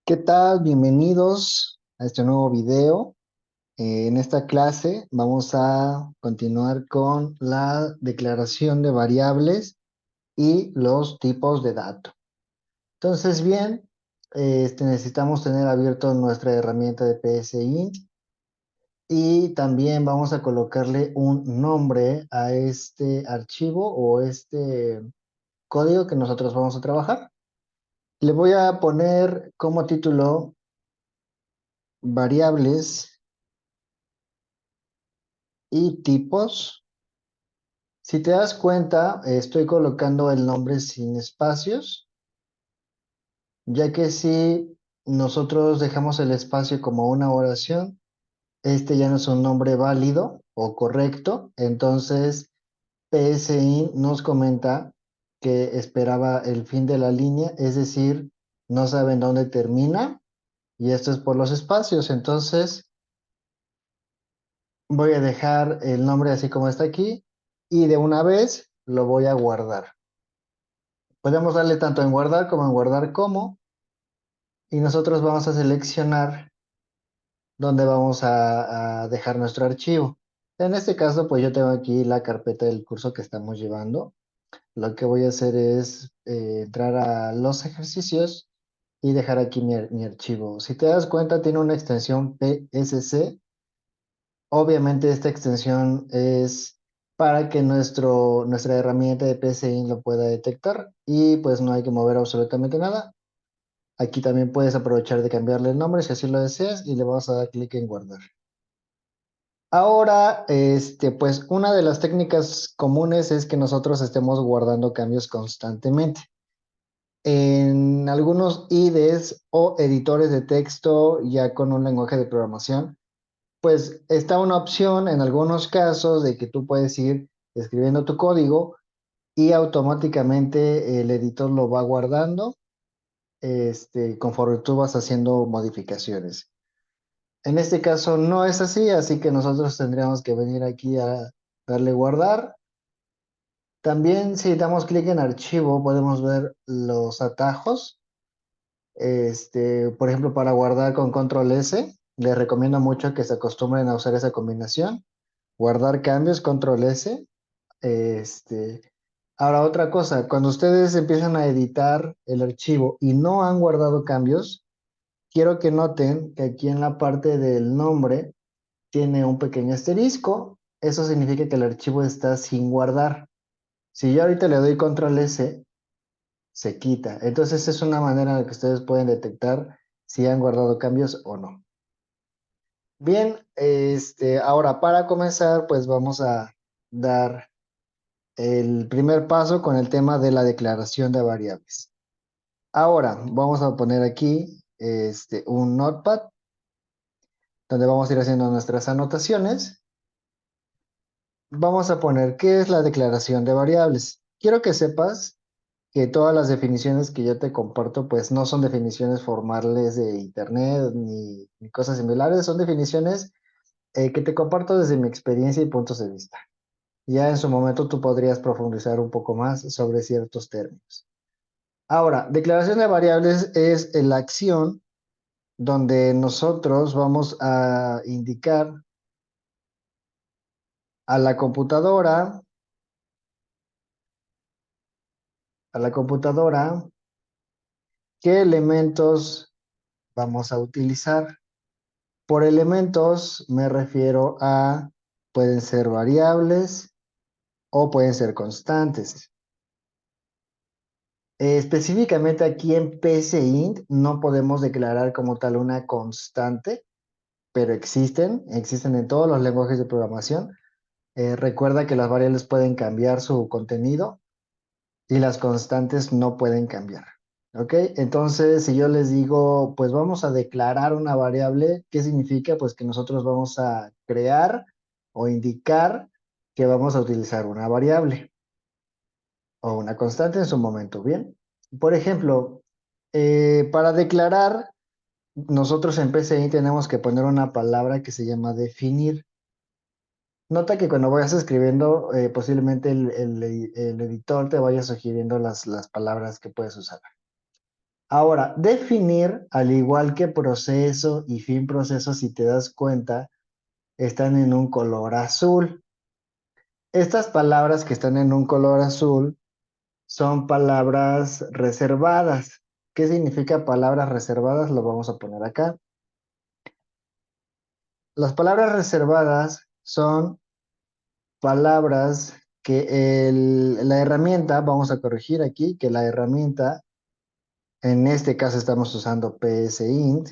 ¿Qué tal? Bienvenidos a este nuevo video. En esta clase vamos a continuar con la declaración de variables y los tipos de datos. Entonces, bien, necesitamos tener abierto nuestra herramienta de PSInt y también vamos a colocarle un nombre a este archivo o este código que nosotros vamos a trabajar. Le voy a poner como título variables y tipos. Si te das cuenta, estoy colocando el nombre sin espacios, ya que si nosotros dejamos el espacio como una oración, este ya no es un nombre válido o correcto. Entonces, PSI nos comenta que esperaba el fin de la línea, es decir, no saben dónde termina, y esto es por los espacios. Entonces, voy a dejar el nombre así como está aquí, y de una vez lo voy a guardar. Podemos darle tanto en guardar como en guardar como, y nosotros vamos a seleccionar dónde vamos a dejar nuestro archivo. En este caso, pues yo tengo aquí la carpeta del curso que estamos llevando. Lo que voy a hacer es entrar a los ejercicios y dejar aquí mi archivo. Si te das cuenta, tiene una extensión PSC. Obviamente esta extensión es para que nuestra herramienta de PSI lo pueda detectar, y pues no hay que mover absolutamente nada. Aquí también puedes aprovechar de cambiarle el nombre si así lo deseas, y le vas a dar clic en guardar. Ahora, pues una de las técnicas comunes es que nosotros estemos guardando cambios constantemente. En algunos IDEs o editores de texto ya con un lenguaje de programación, pues está una opción en algunos casos de que tú puedes ir escribiendo tu código y automáticamente el editor lo va guardando, conforme tú vas haciendo modificaciones. En este caso no es así que nosotros tendríamos que venir aquí a darle guardar. También si damos clic en archivo podemos ver los atajos. Por ejemplo, para guardar con control S, les recomiendo mucho que se acostumbren a usar esa combinación. Guardar cambios, control S. Este, Ahora otra cosa, cuando ustedes empiezan a editar el archivo y no han guardado cambios, quiero que noten que aquí en la parte del nombre tiene un pequeño asterisco. Eso significa que el archivo está sin guardar. Si yo ahorita le doy control S, se quita. Entonces es una manera en la que ustedes pueden detectar si han guardado cambios o no. Bien, ahora para comenzar, pues vamos a dar el primer paso con el tema de la declaración de variables. Ahora vamos a poner aquí un notepad donde vamos a ir haciendo nuestras anotaciones. Vamos a poner qué es la declaración de variables. Quiero que sepas que todas las definiciones que yo te comparto, pues no son definiciones formales de internet ni cosas similares, son definiciones que te comparto desde mi experiencia y puntos de vista. Ya en su momento tú podrías profundizar un poco más sobre ciertos términos. Ahora, declaración de variables es la acción donde nosotros vamos a indicar a la computadora, a la computadora, qué elementos vamos a utilizar. Por elementos me refiero a, pueden ser variables o pueden ser constantes. Específicamente aquí en PSInt no podemos declarar como tal una constante, pero existen en todos los lenguajes de programación. Recuerda que las variables pueden cambiar su contenido y las constantes no pueden cambiar. ¿Ok? Entonces, si yo les digo, pues vamos a declarar una variable, ¿qué significa? Pues que nosotros vamos a crear o indicar que vamos a utilizar una variable o una constante en su momento. Bien. Por ejemplo, para declarar, nosotros en PCI tenemos que poner una palabra que se llama definir. Nota que cuando vayas escribiendo, posiblemente el editor te vaya sugiriendo las palabras que puedes usar. Ahora, definir, al igual que proceso y fin proceso, si te das cuenta, están en un color azul. Estas palabras que están en un color azul son palabras reservadas. ¿Qué significa palabras reservadas? Lo vamos a poner acá. Las palabras reservadas son palabras que la herramienta, vamos a corregir aquí, que la herramienta, en este caso estamos usando PSInt,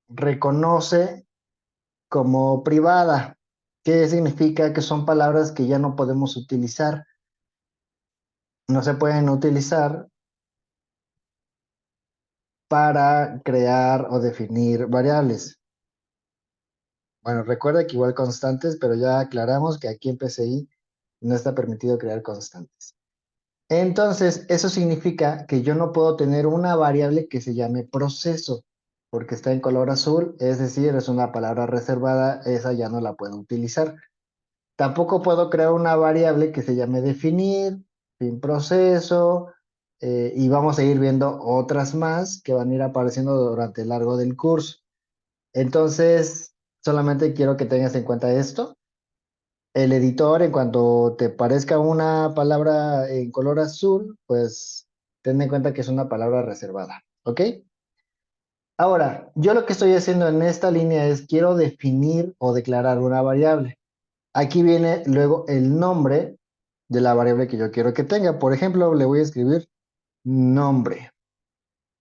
reconoce como privada. ¿Qué significa? Que son palabras que ya no podemos utilizar. No se pueden utilizar para crear o definir variables. Bueno, recuerda que igual constantes, pero ya aclaramos que aquí en PCI no está permitido crear constantes. Entonces, eso significa que yo no puedo tener una variable que se llame proceso, porque está en color azul, es decir, es una palabra reservada, esa ya no la puedo utilizar. Tampoco puedo crear una variable que se llame definir, fin proceso, y vamos a ir viendo otras más que van a ir apareciendo durante el largo del curso. Entonces, solamente quiero que tengas en cuenta esto. El editor, en cuanto te parezca una palabra en color azul, pues ten en cuenta que es una palabra reservada, ¿ok? Ahora, yo lo que estoy haciendo en esta línea es quiero definir o declarar una variable. Aquí viene luego el nombre de la variable que yo quiero que tenga. Por ejemplo, le voy a escribir nombre,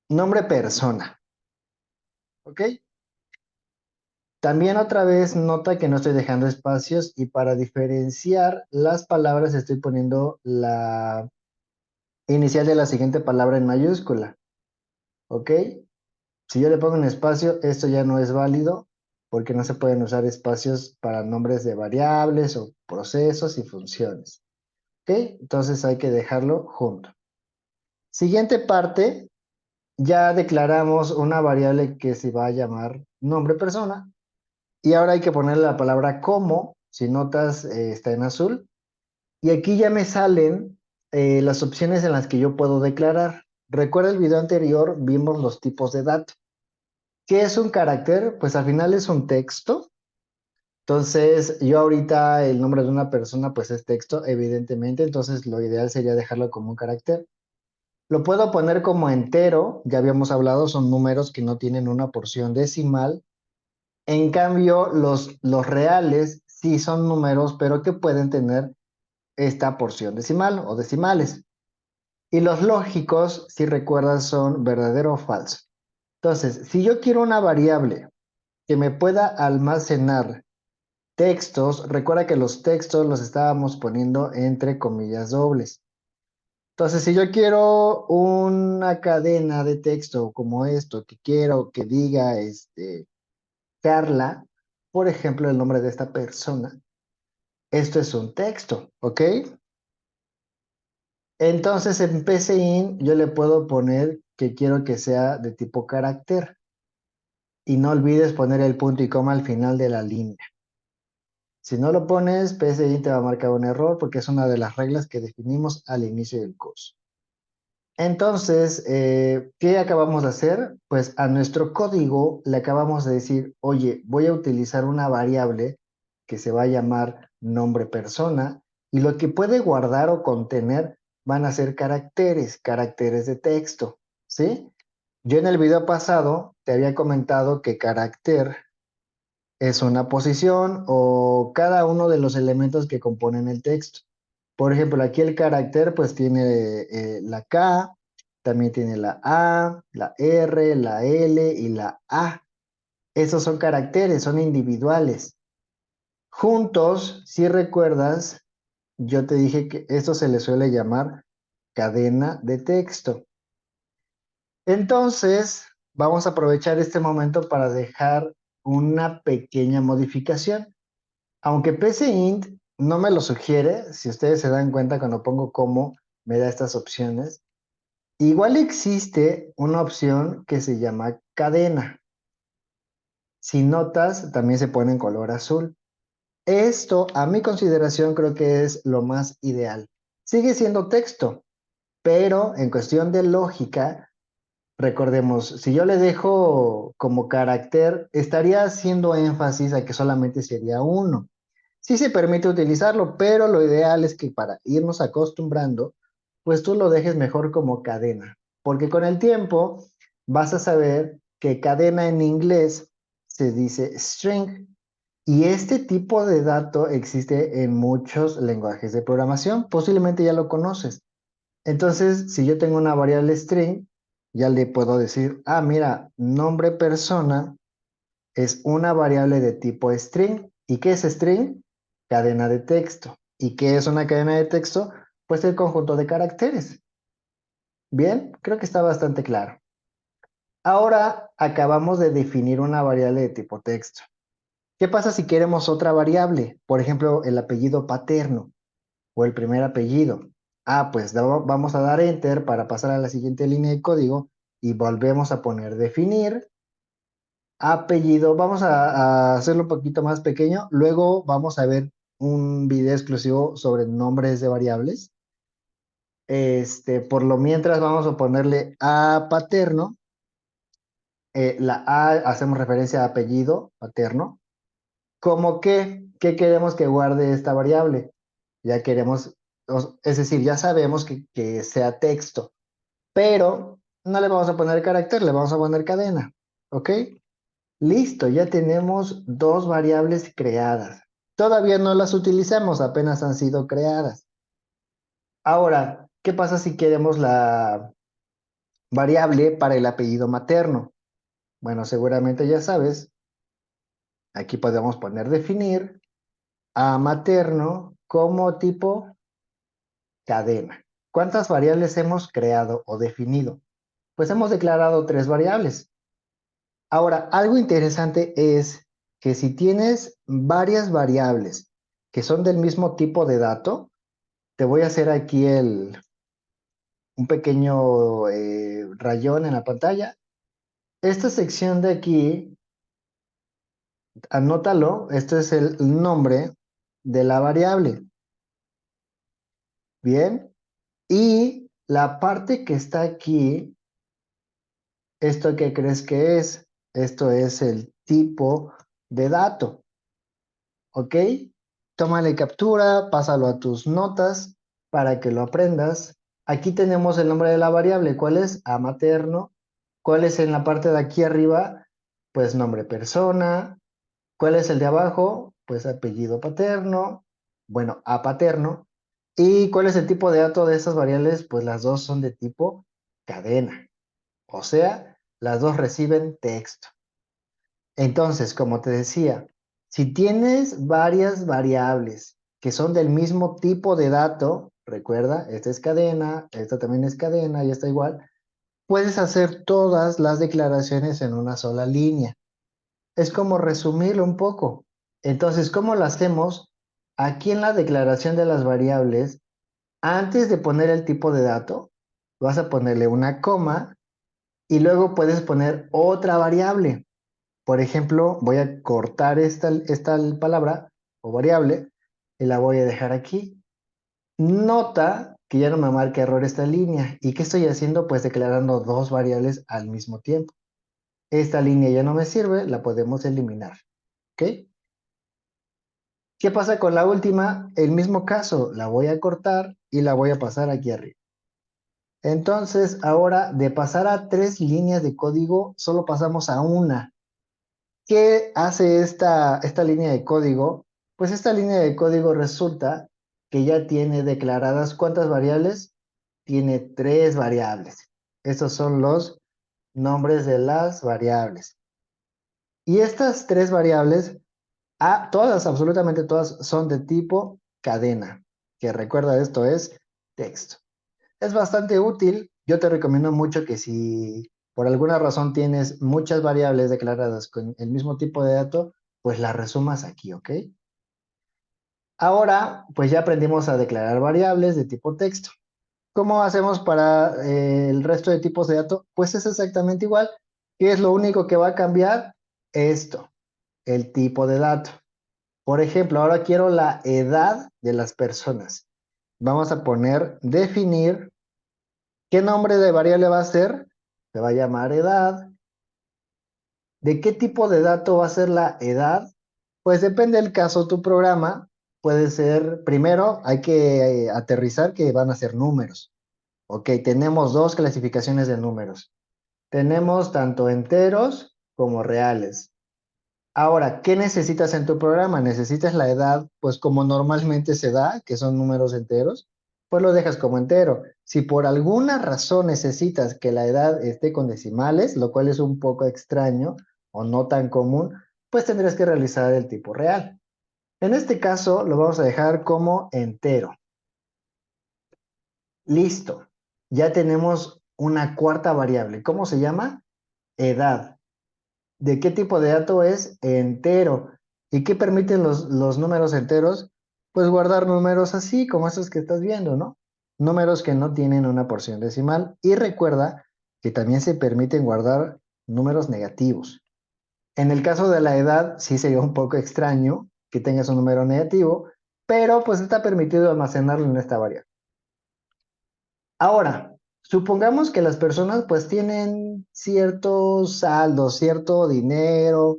nombre persona, ¿ok? También otra vez nota que no estoy dejando espacios y para diferenciar las palabras estoy poniendo la inicial de la siguiente palabra en mayúscula, ¿ok? Si yo le pongo un espacio, esto ya no es válido porque no se pueden usar espacios para nombres de variables o procesos y funciones, ¿ok? Entonces hay que dejarlo junto. Siguiente parte, ya declaramos una variable que se va a llamar nombre persona y ahora hay que ponerle la palabra como, si notas está en azul, y aquí ya me salen las opciones en las que yo puedo declarar. Recuerda el video anterior, vimos los tipos de datos. ¿Qué es un carácter? Pues al final es un texto. Entonces, yo ahorita el nombre de una persona pues es texto, evidentemente, entonces lo ideal sería dejarlo como un carácter. Lo puedo poner como entero, ya habíamos hablado, son números que no tienen una porción decimal. En cambio, los reales sí son números, pero que pueden tener esta porción decimal o decimales. Y los lógicos, si recuerdas, son verdadero o falso. Entonces, si yo quiero una variable que me pueda almacenar textos, recuerda que los textos los estábamos poniendo entre comillas dobles. Entonces, si yo quiero una cadena de texto como esto, que quiero que diga Carla, por ejemplo, el nombre de esta persona, esto es un texto, ¿ok? Entonces en PCIN yo le puedo poner que quiero que sea de tipo carácter y no olvides poner el punto y coma al final de la línea. Si no lo pones, PCIN te va a marcar un error porque es una de las reglas que definimos al inicio del curso. Entonces, ¿qué acabamos de hacer? Pues a nuestro código le acabamos de decir, oye, voy a utilizar una variable que se va a llamar nombre persona y lo que puede guardar o contener van a ser caracteres, caracteres de texto, ¿sí? Yo en el video pasado te había comentado que carácter es una posición o cada uno de los elementos que componen el texto. Por ejemplo, aquí el carácter pues tiene la K, también tiene la A, la R, la L y la A. Esos son caracteres, son individuales. Juntos, si recuerdas, yo te dije que esto se le suele llamar cadena de texto. Entonces, vamos a aprovechar este momento para dejar una pequeña modificación. Aunque PCInt no me lo sugiere, si ustedes se dan cuenta cuando pongo como, me da estas opciones. Igual existe una opción que se llama cadena. Si notas, también se pone en color azul. Esto, a mi consideración, creo que es lo más ideal. Sigue siendo texto, Pero en cuestión de lógica, recordemos, si yo le dejo como carácter, estaría haciendo énfasis a que solamente sería uno. Sí se permite utilizarlo, pero lo ideal es que para irnos acostumbrando, pues tú lo dejes mejor como cadena, porque con el tiempo vas a saber que cadena en inglés se dice string y este tipo de dato existe en muchos lenguajes de programación, posiblemente ya lo conoces. Entonces, si yo tengo una variable string, ya le puedo decir, ah, mira, nombre persona es una variable de tipo string. ¿Y qué es string? Cadena de texto. ¿Y qué es una cadena de texto? Pues el conjunto de caracteres. Bien, creo que está bastante claro. Ahora acabamos de definir una variable de tipo texto. ¿Qué pasa si queremos otra variable? Por ejemplo, el apellido paterno o el primer apellido. Ah, pues vamos a dar enter para pasar a la siguiente línea de código y volvemos a poner definir apellido. Vamos a hacerlo un poquito más pequeño. Luego vamos a ver un video exclusivo sobre nombres de variables. Por lo mientras vamos a ponerle a paterno. La A hacemos referencia a apellido paterno. ¿Cómo qué queremos que guarde esta variable? Ya queremos, es decir, ya sabemos que sea texto, pero no le vamos a poner carácter, le vamos a poner cadena. ¿Ok? Listo, ya tenemos dos variables creadas. Todavía no las utilizamos, apenas han sido creadas. Ahora, ¿qué pasa si queremos la variable para el apellido materno? Bueno, seguramente ya sabes, aquí podemos poner definir a materno como tipo cadena. ¿Cuántas variables hemos creado o definido? Pues hemos declarado tres variables. Ahora, algo interesante es que si tienes varias variables que son del mismo tipo de dato, te voy a hacer aquí un pequeño rayón en la pantalla. Esta sección de aquí, anótalo, esto es el nombre de la variable. Bien, y la parte que está aquí, ¿esto qué crees que es? Esto es el tipo de dato. ¿Ok? Tómale captura, pásalo a tus notas para que lo aprendas. Aquí tenemos el nombre de la variable. ¿Cuál es? A materno. ¿Cuál es en la parte de aquí arriba? Pues nombre persona. ¿Cuál es el de abajo? Pues apellido paterno. Bueno, a paterno. ¿Y cuál es el tipo de dato de estas variables? Pues las dos son de tipo cadena. O sea, las dos reciben texto. Entonces, como te decía, si tienes varias variables que son del mismo tipo de dato, recuerda, esta es cadena, esta también es cadena y esta igual, puedes hacer todas las declaraciones en una sola línea. Es como resumirlo un poco. Entonces, ¿cómo lo hacemos? Aquí en la declaración de las variables, antes de poner el tipo de dato, vas a ponerle una coma y luego puedes poner otra variable. Por ejemplo, voy a cortar esta palabra o variable y la voy a dejar aquí. Nota que ya no me marca error esta línea. ¿Y qué estoy haciendo? Pues declarando dos variables al mismo tiempo. Esta línea ya no me sirve, la podemos eliminar. ¿Ok? ¿Qué pasa con la última? El mismo caso, la voy a cortar y la voy a pasar aquí arriba. Entonces, ahora de pasar a tres líneas de código, solo pasamos a una. ¿Qué hace esta línea de código? Pues esta línea de código resulta que ya tiene declaradas ¿cuántas variables? Tiene tres variables. Estos son los nombres de las variables. Y estas tres variables, todas, absolutamente todas, son de tipo cadena, que recuerda esto es texto. Es bastante útil. Yo te recomiendo mucho que si por alguna razón tienes muchas variables declaradas con el mismo tipo de dato, pues las resumas aquí, ¿ok? Ahora, pues ya aprendimos a declarar variables de tipo texto. ¿Cómo hacemos para el resto de tipos de dato? Pues es exactamente igual. ¿Qué es lo único que va a cambiar? Esto, el tipo de dato. Por ejemplo, ahora quiero la edad de las personas. Vamos a poner definir ¿Qué nombre de variable va a ser? Se va a llamar edad. ¿De qué tipo de dato va a ser la edad? Pues depende del caso, tu programa puede ser, primero hay que aterrizar que van a ser números. Ok, tenemos dos clasificaciones de números. Tenemos tanto enteros como reales. Ahora, ¿qué necesitas en tu programa? ¿Necesitas la edad? Pues como normalmente se da, que son números enteros, pues lo dejas como entero. Si por alguna razón necesitas que la edad esté con decimales, lo cual es un poco extraño o no tan común, pues tendrías que realizar el tipo real. En este caso, lo vamos a dejar como entero. Listo. Ya tenemos una cuarta variable. ¿Cómo se llama? Edad. ¿De qué tipo de dato es? Entero. ¿Y qué permiten los números enteros? Pues guardar números así, como estos que estás viendo, ¿no? Números que no tienen una porción decimal. Y recuerda que también se permiten guardar números negativos. En el caso de la edad, sí sería un poco extraño que tengas un número negativo, pero pues está permitido almacenarlo en esta variable. Ahora, supongamos que las personas pues tienen ciertos saldos, cierto dinero,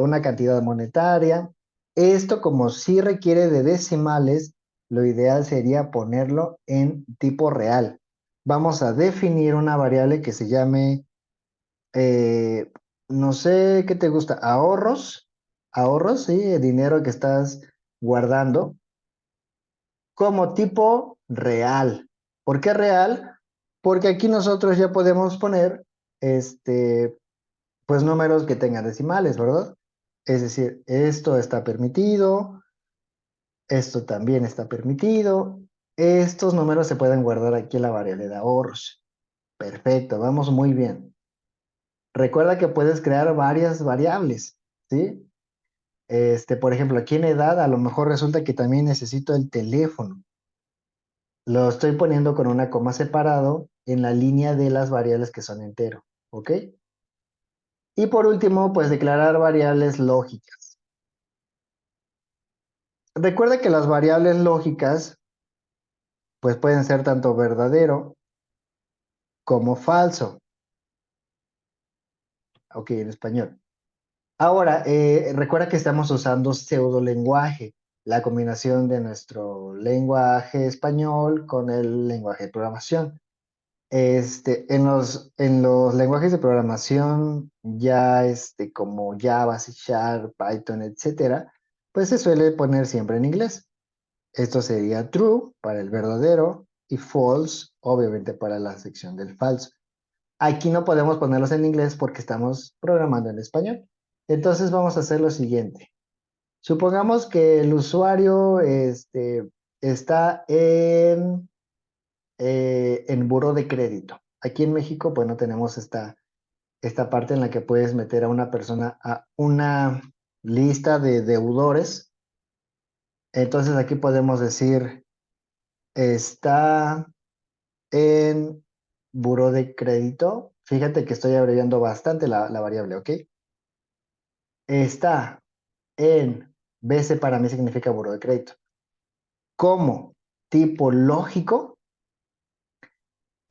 una cantidad monetaria. Esto como sí requiere de decimales, lo ideal sería ponerlo en tipo real. Vamos a definir una variable que se llame, eh, no sé qué te gusta, ahorros, sí, el dinero que estás guardando como tipo real. ¿Por qué real? Porque aquí nosotros ya podemos poner, pues números que tengan decimales, ¿verdad? Es decir, esto está permitido, esto también está permitido. Estos números se pueden guardar aquí en la variable de ahorros. Perfecto, vamos muy bien. Recuerda que puedes crear varias variables, ¿sí? Por ejemplo, aquí en edad a lo mejor resulta que también necesito el teléfono. Lo estoy poniendo con una coma separado en la línea de las variables que son entero, ¿ok? Y por último, pues declarar variables lógicas. Recuerda que las variables lógicas, pues pueden ser tanto verdadero como falso, ok, en español. Ahora, recuerda que estamos usando pseudolenguaje, la combinación de nuestro lenguaje español con el lenguaje de programación. En los lenguajes de programación ya como Java, C Sharp, Python, etcétera, pues se suele poner siempre en inglés. Esto sería true para el verdadero y false, obviamente, para la sección del falso. Aquí no podemos ponerlos en inglés porque estamos programando en español. Entonces vamos a hacer lo siguiente. Supongamos que el usuario está en buró de crédito. Aquí en México, pues no tenemos esta parte en la que puedes meter a una persona a una lista de deudores. Entonces aquí podemos decir, está en buró de crédito. Fíjate que estoy abreviando bastante la variable, ¿ok? Está en, BC para mí significa buró de crédito. Como tipo lógico,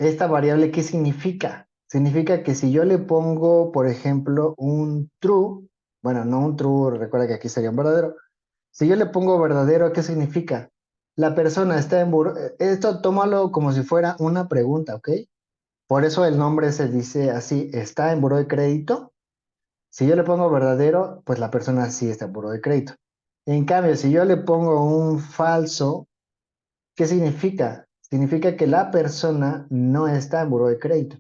esta variable, ¿qué significa? Significa que si yo le pongo, por ejemplo, un true, bueno, no un true, recuerda que aquí sería un verdadero. Si yo le pongo verdadero, ¿qué significa? La persona está en buró. Esto tómalo como si fuera una pregunta, ¿ok? Por eso el nombre se dice así, está en buró de crédito. Si yo le pongo verdadero, pues la persona sí está en buró de crédito. En cambio, si yo le pongo un falso, ¿qué significa? Significa que la persona no está en buró de crédito.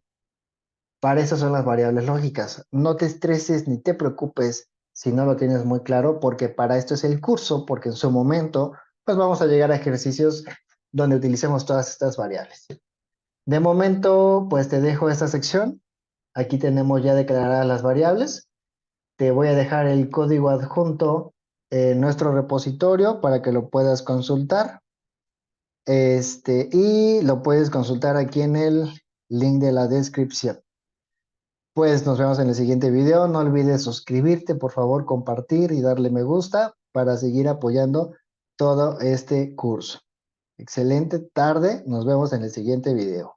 Para eso son las variables lógicas. No te estreses ni te preocupes si no lo tienes muy claro, porque para esto es el curso, porque en su momento, pues vamos a llegar a ejercicios donde utilicemos todas estas variables. De momento, pues te dejo esta sección. Aquí tenemos ya declaradas las variables. Te voy a dejar el código adjunto en nuestro repositorio para que lo puedas consultar. Y lo puedes consultar aquí en el link de la descripción. Pues nos vemos en el siguiente video. No olvides suscribirte, por favor, compartir y darle me gusta para seguir apoyando todo este curso. Excelente tarde. Nos vemos en el siguiente video.